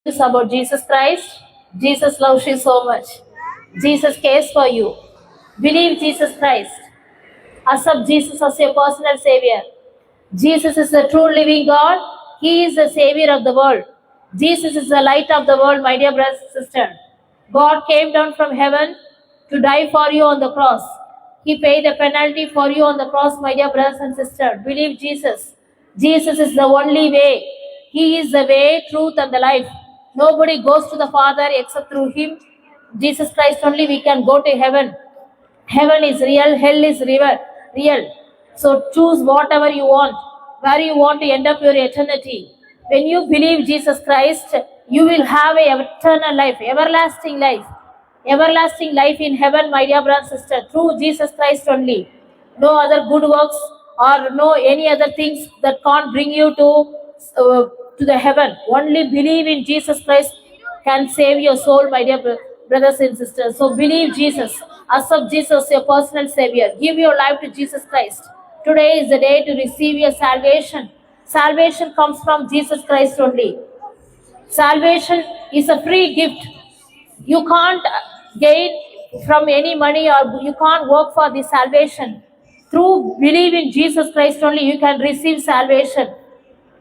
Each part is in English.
It's about Jesus Christ. Jesus loves you so much. Jesus cares for you. Believe Jesus Christ. Accept Jesus as your personal Savior. Jesus is the true living God. He is the Savior of the world. Jesus is the light of the world, my dear brothers and sisters. God came down from heaven to die for you on the cross. He paid the penalty for you on the cross, my dear brothers and sisters. Believe Jesus. Jesus is the only way. He is the way, truth, and the life. Nobody goes to the Father except through Him. Jesus Christ only we can go to heaven. Heaven is real, hell is real. So choose whatever you want, where you want to end up your eternity. When you believe Jesus Christ, you will have a eternal life, everlasting life. Everlasting life in heaven, my dear brother and sister, through Jesus Christ only. No other good works or no any other things that can't bring you to the heaven. Only believe in Jesus Christ can save your soul, my dear brothers and sisters. So believe Jesus. Accept Jesus, your personal Savior. Give your life to Jesus Christ. Today is the day to receive your salvation. Salvation comes from Jesus Christ only. Salvation is a free gift. You can't gain from any money or you can't work for the salvation. Through believing Jesus Christ only, you can receive salvation.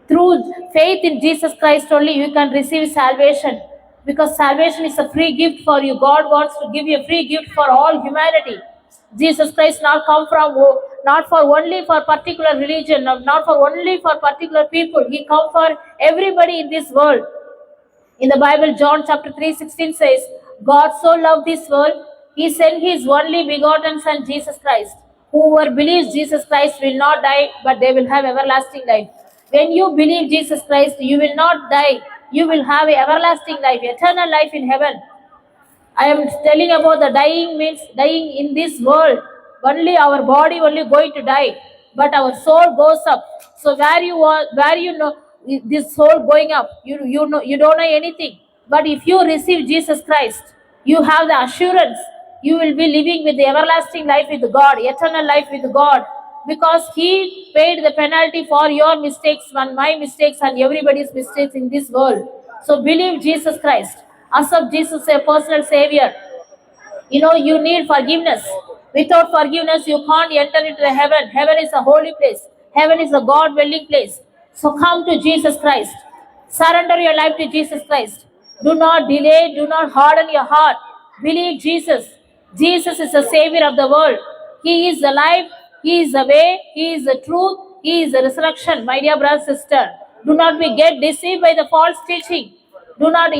Through faith in Jesus Christ only, you can receive salvation. Because salvation is a free gift for you. God wants to give you a free gift for all humanity. Jesus Christ not for only for particular religion, not for only for particular people. He come for everybody in this world. In the Bible, John chapter 3:16 says, God so loved this world, He sent His only begotten Son, Jesus Christ. Whoever believes Jesus Christ will not die, but they will have everlasting life. When you believe Jesus Christ, you will not die. You will have everlasting life, eternal life in heaven. I am telling about the dying means dying in this world. Only our body only going to die, but our soul goes up. So where you know this soul going up, you know you don't know anything. But if you receive Jesus Christ, you have the assurance you will be living with the everlasting life with God, eternal life with God, because He paid the penalty for your mistakes and my mistakes and everybody's mistakes in this world. So believe Jesus Christ. Accept Jesus as a personal Savior. You need forgiveness. Without forgiveness, you can't enter into the heaven. Heaven is a holy place. Heaven is a God dwelling place. So come to Jesus Christ. Surrender your life to Jesus Christ. Do not delay. Do not harden your heart. Believe Jesus. Jesus is the Savior of the world. He is the life. He is the way. He is the truth. He is the resurrection. My dear brother, sister, do not be get deceived by the false teaching. Do not,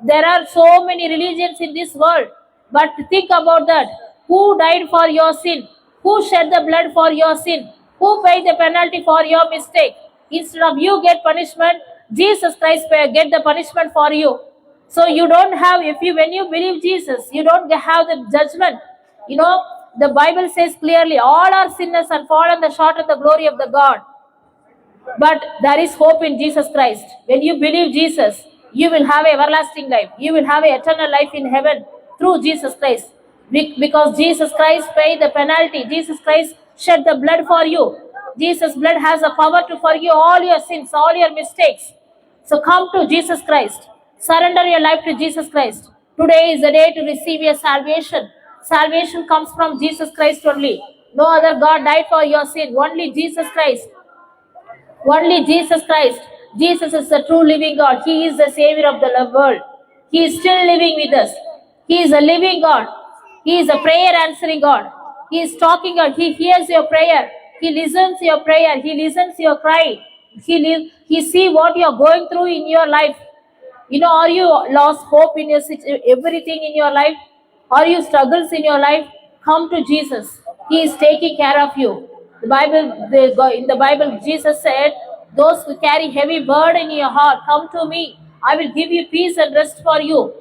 there are so many religions in this world, but think about that. Who died for your sin? Who shed the blood for your sin? Who paid the penalty for your mistake? Instead of you get punishment, Jesus Christ get the punishment for you. So you don't have, when you believe Jesus, you don't have the judgment. The Bible says clearly, all are sinners and fallen short of the glory of the God. But there is hope in Jesus Christ. When you believe Jesus, you will have everlasting life. You will have eternal life in heaven through Jesus Christ. Because Jesus Christ paid the penalty. Jesus Christ shed the blood for you. Jesus' blood has the power to forgive all your sins, all your mistakes. So come to Jesus Christ. Surrender your life to Jesus Christ. Today is the day to receive your salvation. Salvation comes from Jesus Christ only. No other God died for your sin. Only Jesus Christ. Only Jesus Christ. Jesus is the true living God. He is the Savior of the world. He is still living with us. He is a living God. He is a prayer answering God. He is talking God. He hears your prayer. He listens your prayer. He listens your cry. He see what you are going through in your life. Are you lost hope in your everything in your life? Are you struggles in your life? Come to Jesus. He is taking care of you. In the Bible, Jesus said, "Those who carry heavy burden in your heart, come to me. I will give you peace and rest for you."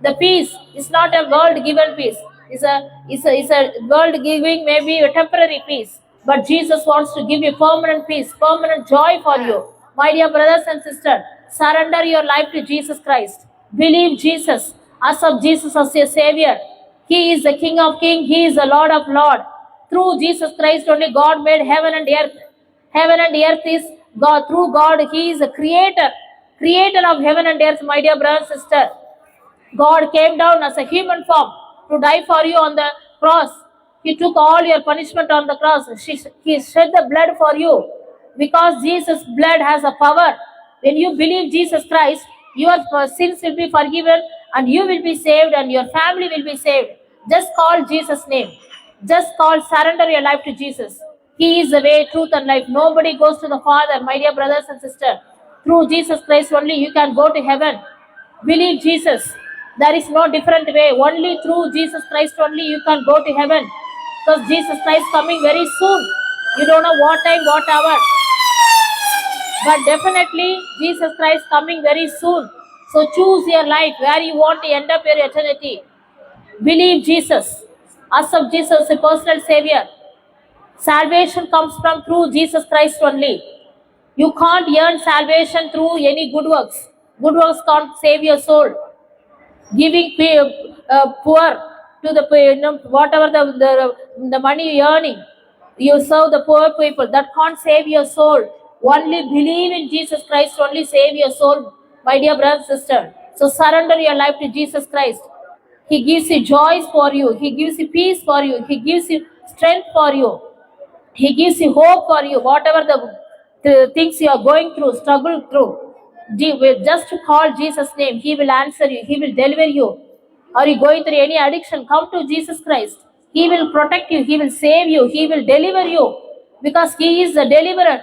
The peace is not a world-given peace. It's a world-giving, maybe a temporary peace. But Jesus wants to give you permanent peace, permanent joy for you. My dear brothers and sisters, surrender your life to Jesus Christ. Believe Jesus. Accept Jesus as your Savior. He is the King of Kings. He is the Lord of Lords. Through Jesus Christ only God made heaven and earth. Heaven and earth is God. Through God, He is a creator. creator of heaven and earth, my dear brother and sister. God came down as a human form to die for you on the cross. He took all your punishment on the cross. He shed the blood for you because Jesus' blood has a power. When you believe Jesus Christ, your sins will be forgiven and you will be saved and your family will be saved. Just call Jesus' name. Just call, surrender your life to Jesus. He is the way, truth, and life. Nobody goes to the Father, my dear brothers and sisters. Through Jesus Christ only you can go to heaven. Believe Jesus. There is no different way. Only through Jesus Christ only you can go to heaven. Because Jesus Christ coming very soon. You don't know what time, what hour. But definitely Jesus Christ coming very soon. So choose your life where you want to end up your eternity. Believe Jesus. Accept Jesus as a personal savior. Salvation comes from through Jesus Christ only. You can't earn salvation through any good works. Good works can't save your soul. Giving poor to the whatever the money you're earning, you serve the poor people. That can't save your soul. Only believe in Jesus Christ only save your soul, my dear brother and sister. So surrender your life to Jesus Christ. He gives you joys for you. He gives you peace for you. He gives you strength for you. He gives you hope for you. Whatever the things you are going through, struggle through, just call Jesus' name. He will answer you. He will deliver you. Are you going through any addiction? Come to Jesus Christ. He will protect you. He will save you. He will deliver you because He is the deliverer.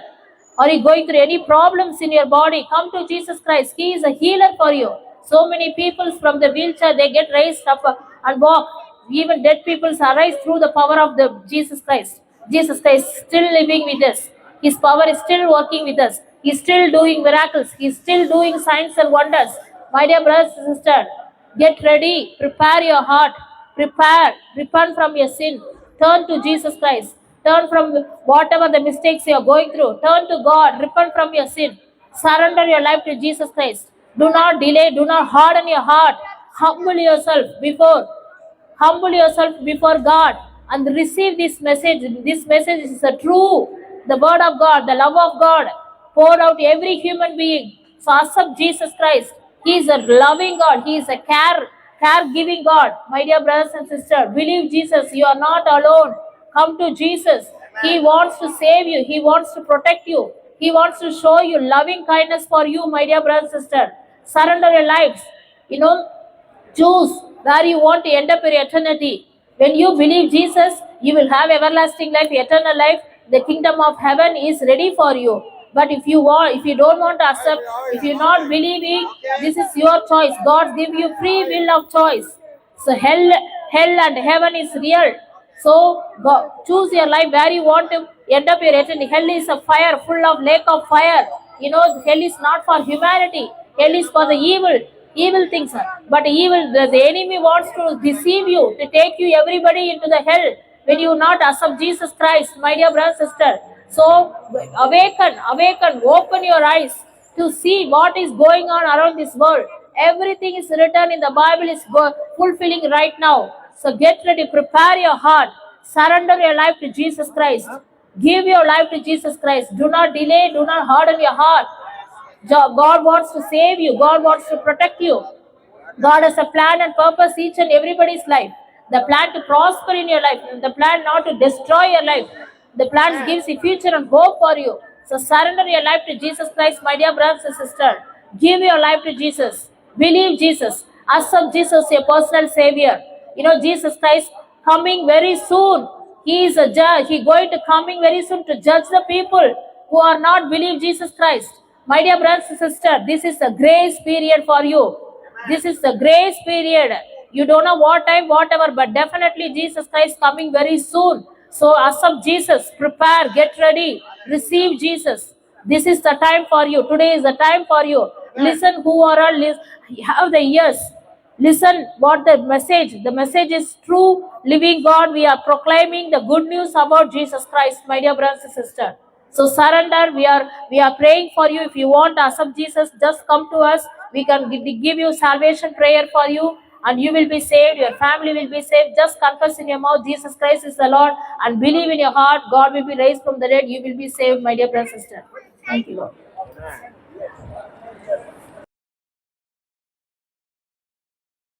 Are you going through any problems in your body? Come to Jesus Christ. He is a healer for you. So many people from the wheelchair, they get raised up and walk. Even dead people arise through the power of the Jesus Christ. Jesus Christ is still living with us. His power is still working with us. He's still doing miracles. He's still doing signs and wonders. My dear brothers and sisters, get ready. Prepare your heart. Prepare. Repent from your sin. Turn to Jesus Christ. Turn from whatever the mistakes you are going through. Turn to God. Repent from your sin. Surrender your life to Jesus Christ. Do not delay. Do not harden your heart. Humble yourself before God and receive this message. This message is the true, the word of God, the love of God poured out every human being. So accept Jesus Christ. He is a loving God. He is a caregiving God. My dear brothers and sisters, believe Jesus. You are not alone. Come to Jesus. He wants to save you. He wants to protect you. He wants to show you loving kindness for you, my dear brothers and sisters. Surrender your lives. Choose where you want to end up your eternity. When you believe Jesus, you will have everlasting life, eternal life. The kingdom of heaven is ready for you. But if you don't want to accept, if you're not believing, this is your choice. God give you free will of choice. So hell and heaven is real. So choose your life where you want to end up your eternity. Hell is a fire, full of lake of fire. Hell is not for humanity. Hell is for the evil things. But the enemy wants to deceive you, to take you everybody into the hell when you not accept Jesus Christ, my dear brother and sister. So awaken, open your eyes to see what is going on around this world. Everything is written in the Bible is fulfilling right now. So get ready, prepare your heart, surrender your life to Jesus Christ. Give your life to Jesus Christ. Do not delay, do not harden your heart. God wants to save you. God wants to protect you. God has a plan and purpose each and everybody's life. The plan to prosper in your life. The plan not to destroy your life. The plan gives a future and hope for you. So surrender your life to Jesus Christ, my dear brothers and sisters. Give your life to Jesus. Believe Jesus. Accept Jesus, your personal savior. Jesus Christ coming very soon. He is a judge. He going to coming very soon to judge the people who are not believe Jesus Christ. My dear brothers and sisters, this is a grace period for you. This is the grace period. You don't know what time, whatever, but definitely Jesus Christ coming very soon. So accept Jesus, prepare, get ready, receive Jesus. This is the time for you. Today is the time for you. Listen who are all have the ears. Listen what the message. The message is true, living God. We are proclaiming the good news about Jesus Christ, my dear brothers and sisters. So surrender. We are praying for you. If you want to accept Jesus, just come to us. We can give you salvation prayer for you, and you will be saved. Your family will be saved. Just confess in your mouth Jesus Christ is the Lord, and believe in your heart God will be raised from the dead. You will be saved, my dear brother and sister. Thank you, Lord.